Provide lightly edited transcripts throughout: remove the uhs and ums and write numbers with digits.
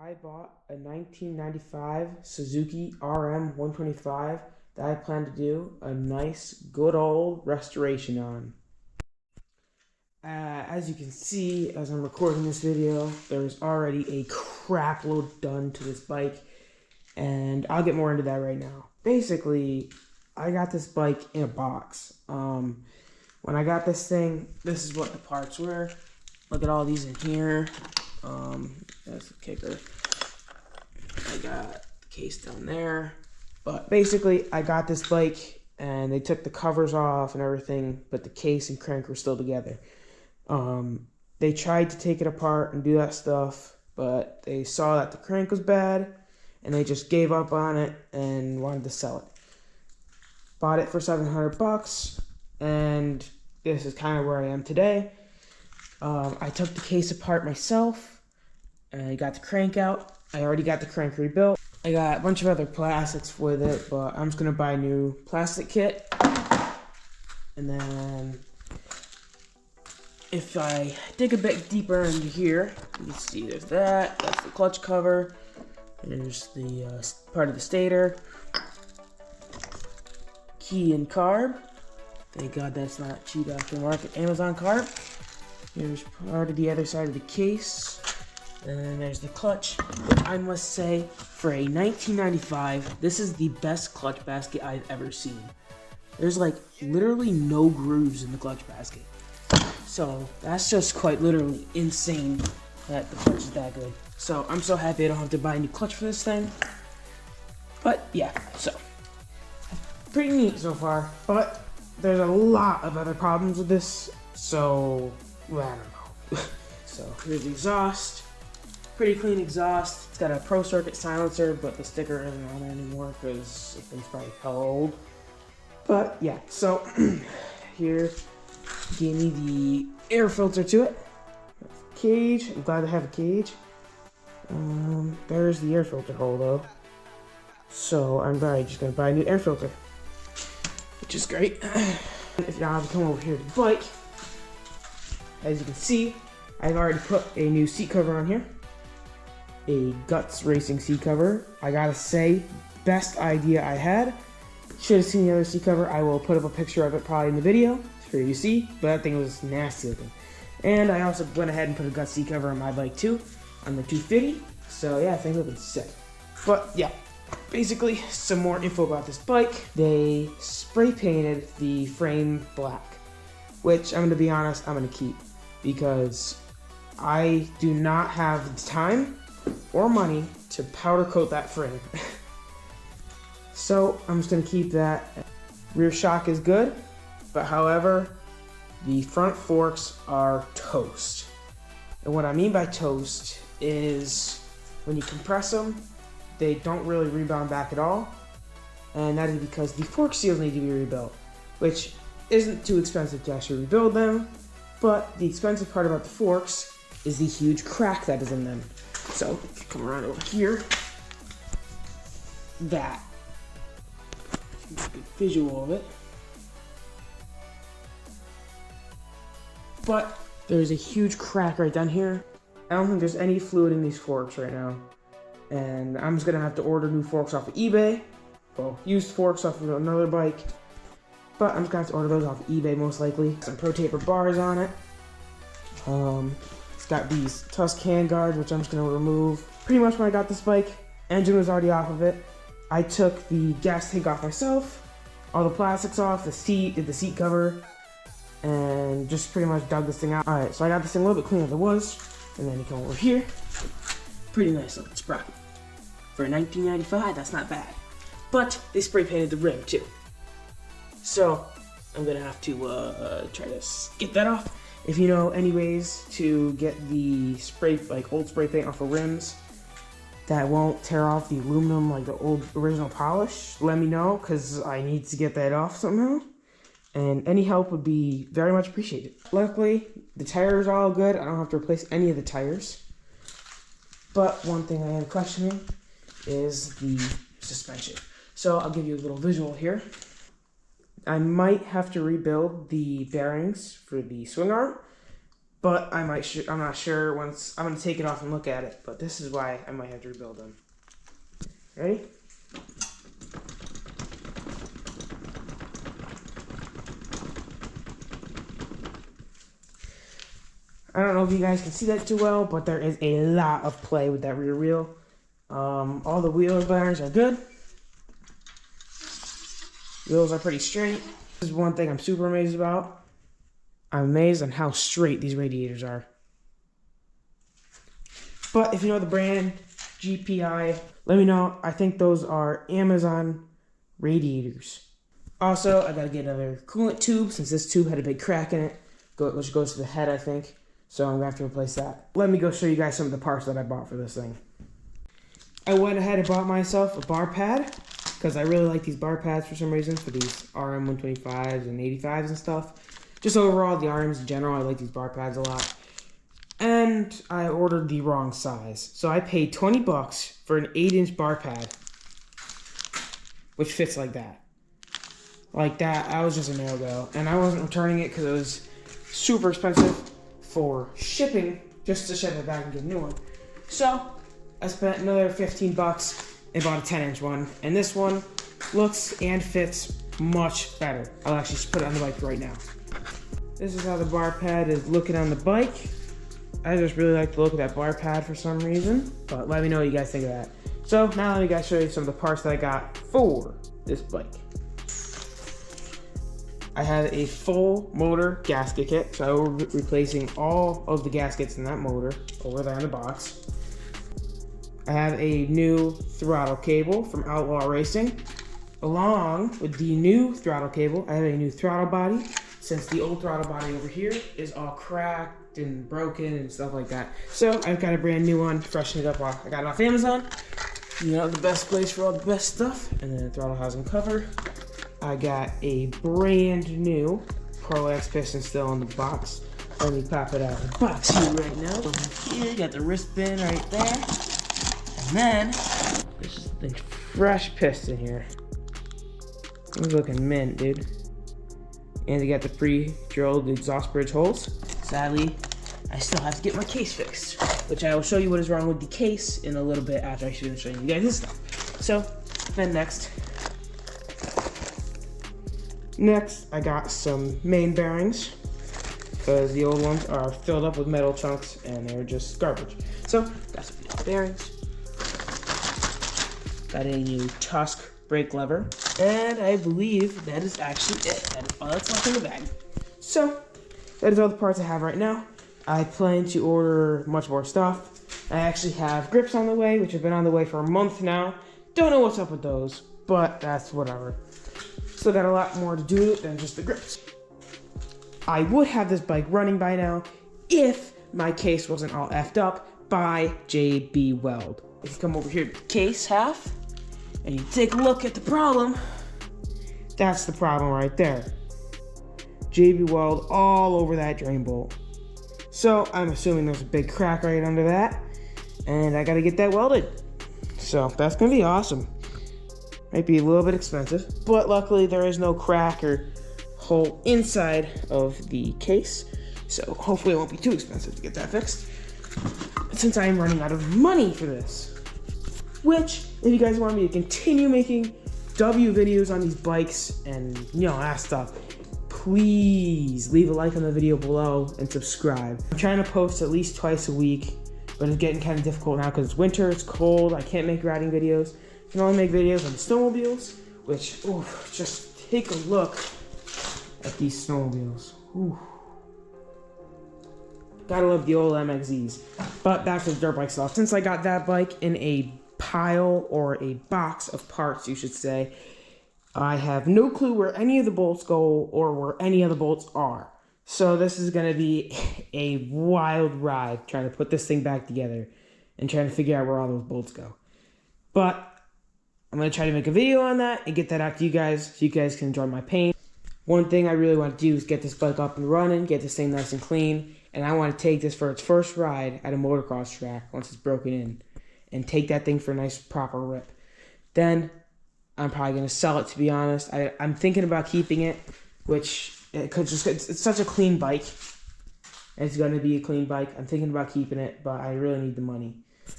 I bought a 1995 Suzuki RM125 that I plan to do a nice, good old restoration on. As you can see, as I'm recording this video, there's already a crap load done to this bike, and I'll get more into that right now. Basically, I got this bike in a box. When I got this thing, this is what the parts were. Look at all these in here. That's the kicker. I got the case down there. But basically, I got this bike, and they took the covers off and everything, but the case and crank were still together. They tried to take it apart and do that stuff, but they saw that the crank was bad, and they just gave up on it and wanted to sell it. Bought it for $700, and this is kind of where I am today. I took the case apart myself, and I got the crank out. I already got the crank rebuilt. I got a bunch of other plastics with it, but I'm just going to buy a new plastic kit. And then, if I dig a bit deeper into here, you can see there's that. That's the clutch cover. There's the part of the stator. Key and carb. Thank God that's not cheap aftermarket Amazon carb. Here's part of the other side of the case. And then there's the clutch, which I must say, for a 1995, this is the best clutch basket I've ever seen. There's like literally no grooves in the clutch basket. So that's just quite literally insane that the clutch is that good. So I'm so happy I don't have to buy a new clutch for this thing. But yeah, so pretty neat so far. But there's a lot of other problems with this, so well, I don't know. So here's the exhaust. Pretty clean exhaust. It's got a Pro Circuit silencer, but the sticker isn't on there anymore because the thing's probably hella old. But yeah, so here gave me the air filter to it. Cage. I'm glad to have a cage. There's the air filter hole though. So I'm probably just gonna buy a new air filter, which is great. If y'all have to come over here to the bike, as you can see, I've already put a new seat cover on here. A Guts Racing seat cover. I gotta say, best idea I had. Should have seen the other seat cover. I will put up a picture of it probably in the video for you to see, but that thing was nasty looking. And I also went ahead and put a Guts seat cover on my bike too, on the 250. So yeah, things looking sick. But yeah, basically some more info about this bike. They spray painted the frame black, which I'm gonna be honest, I'm gonna keep, because I do not have the time or money to powder coat that frame. So I'm just gonna keep that. Rear shock is good, but however, the front forks are toast. And what I mean by toast is when you compress them, they don't really rebound back at all. And that is because the fork seals need to be rebuilt, which isn't too expensive to actually rebuild them. But the expensive part about the forks is the huge crack that is in them. So if you come around over here, that. Get a good visual of it. But there's a huge crack right down here. I don't think there's any fluid in these forks right now. And I'm just gonna have to order new forks off of eBay. Well, used forks off of another bike. But I'm just gonna have to order those off of eBay most likely. Some Pro Taper bars on it. It's got these Tusk hand guards, which I'm just gonna remove. Pretty much when I got this bike, engine was already off of it. I took the gas tank off myself, all the plastics off, the seat, did the seat cover, and just pretty much dug this thing out. Alright, so I got this thing a little bit cleaner than it was, and then you come over here. Pretty nice looking sprocket. For 1995, that's not bad. But they spray painted the rim too. So I'm gonna have to try to get that off. If you know any ways to get the spray, like old spray paint off of rims that won't tear off the aluminum like the old original polish, let me know, because I need to get that off somehow. And any help would be very much appreciated. Luckily, the tires are all good. I don't have to replace any of the tires. But one thing I am questioning is the suspension. So I'll give you a little visual here. I might have to rebuild the bearings for the swing arm, But I'm not sure once I'm gonna take it off and look at it. But this is why I might have to rebuild them. Ready? I don't know if you guys can see that too well, but there is a lot of play with that rear wheel. All the wheel bearings are good. Wheels are pretty straight. This is one thing I'm super amazed about. I'm amazed on how straight these radiators are. But if you know the brand, GPI, let me know. I think those are Amazon radiators. Also, I gotta get another coolant tube since this tube had a big crack in it, which goes to the head, I think. So I'm gonna have to replace that. Let me go show you guys some of the parts that I bought for this thing. I went ahead and bought myself a bar pad because I really like these bar pads for some reason for these RM125s and 85s and stuff. Just overall, the RMs in general, I like these bar pads a lot. And I ordered the wrong size. So I paid 20 bucks for an 8-inch bar pad, which fits like that. Like that, I was just a no-go. And I wasn't returning it because it was super expensive for shipping, just to ship it back and get a new one. So I spent another 15 bucks and bought a 10-inch one. And this one looks and fits much better. I'll actually just put it on the bike right now. This is how the bar pad is looking on the bike. I just really like the look of that bar pad for some reason, but let me know what you guys think of that. So now let me guys show you some of the parts that I got for this bike. I have a full motor gasket kit, so I will be replacing all of the gaskets in that motor over there in the box. I have a new throttle cable from Outlaw Racing. Along with the new throttle cable, I have a new throttle body, since the old throttle body over here is all cracked and broken and stuff like that. So I've got a brand new one, freshen it up. I got it off Amazon. You know, the best place for all the best stuff. And then the throttle housing cover. I got a brand new Pro X piston still in the box. Let me pop it out of the box here right now. Over here, got the wristband right there. And then, this is the fresh piston here. It's looking mint, dude. And they got the pre-drilled exhaust bridge holes. Sadly, I still have to get my case fixed, which I will show you what is wrong with the case in a little bit after I finish showing you guys this stuff. So, then next, I got some main bearings, because the old ones are filled up with metal chunks and they're just garbage. So, got some new bearings. Got a new Tusk brake lever. And I believe that is actually it. That is all that's left in the bag. So, that is all the parts I have right now. I plan to order much more stuff. I actually have grips on the way, which have been on the way for a month now. Don't know what's up with those, but that's whatever. Still got a lot more to do than just the grips. I would have this bike running by now if my case wasn't all effed up by JB Weld. If you come over here to the case half, and you take a look at the problem, that's the problem right there. JB Weld all over that drain bolt. So I'm assuming there's a big crack right under that, and I gotta get that welded. So that's gonna be awesome. Might be a little bit expensive, but luckily there is no crack or hole inside of the case. So hopefully it won't be too expensive to get that fixed, since I am running out of money for this. Which, if you guys want me to continue making W videos on these bikes and, you know, that stuff, please leave a like on the video below and subscribe. I'm trying to post at least twice a week, but it's getting kind of difficult now because it's winter, it's cold, I can't make riding videos. I can only make videos on the snowmobiles, which, ooh, just take a look at these snowmobiles. Ooh. Gotta love the old MXZs. But back to the dirt bike stuff. Since I got that bike in a pile or a box of parts, you should say, I have no clue where any of the bolts go or where any of the bolts are. So this is going to be a wild ride trying to put this thing back together and trying to figure out where all those bolts go. But I'm going to try to make a video on that and get that out to you guys so you guys can enjoy my pain. One thing I really want to do is get this bike up and running, get this thing nice and clean, and I want to take this for its first ride at a motocross track once it's broken in and take that thing for a nice proper rip. Then I'm probably going to sell it, to be honest. I'm thinking about keeping it, which it could just, it's such a clean bike. and it's gonna be a clean bike. I'm thinking about keeping it, but I really need the money.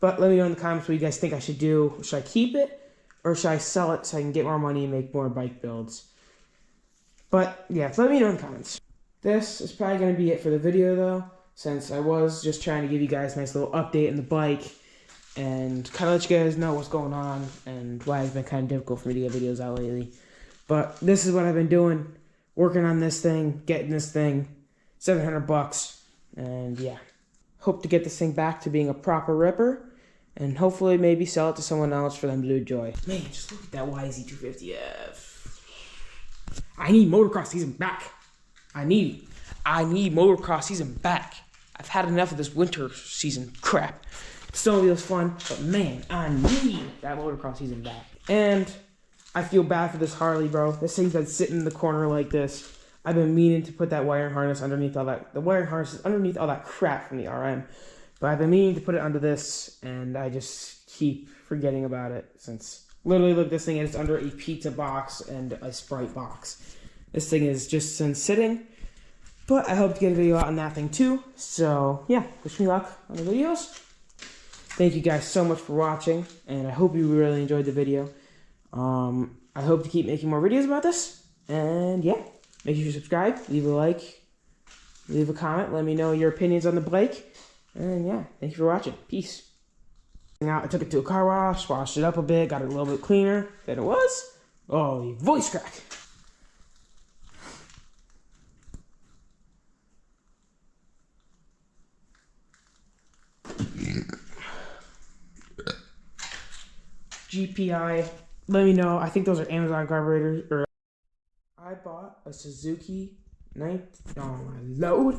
But let me know in the comments what you guys think I should do. Should I keep it, or should I sell it so I can get more money and make more bike builds? But yeah, let me know in the comments. This is probably gonna be it for the video though, since I was just trying to give you guys a nice little update on the bike and kind of let you guys know what's going on and why it's been kind of difficult for me to get videos out lately. But this is what I've been doing, working on this thing, getting this thing, $700, and yeah. Hope to get this thing back to being a proper ripper, and hopefully maybe sell it to someone else for them to enjoy. Man, just look at that YZ250F. I need motocross season back. I need motocross season back. I've had enough of this winter season crap. Snowmobile's fun, but man, I need that motocross season back. And I feel bad for this Harley, bro. This thing's been sitting in the corner like this. I've been meaning to put that wiring harness underneath all that. The wiring harness is underneath all that crap from the RM. But I've been meaning to put it under this, and I just keep forgetting about it since literally look, this thing is under a pizza box and a Sprite box. This thing is just been sitting. But I hope to get a video out on that thing too. So yeah, wish me luck on the videos. Thank you guys so much for watching, and I hope you really enjoyed the video. I hope to keep making more videos about this, and yeah, make sure you subscribe, leave a like, leave a comment, let me know your opinions on the bike, and yeah, thank you for watching. Peace. I took it to a car wash, washed it up a bit, got it a little bit cleaner than it was. Oh, voice crack. GPI, let me know. I think those are Amazon carburetors. Or I bought a Suzuki 9. Oh my lord.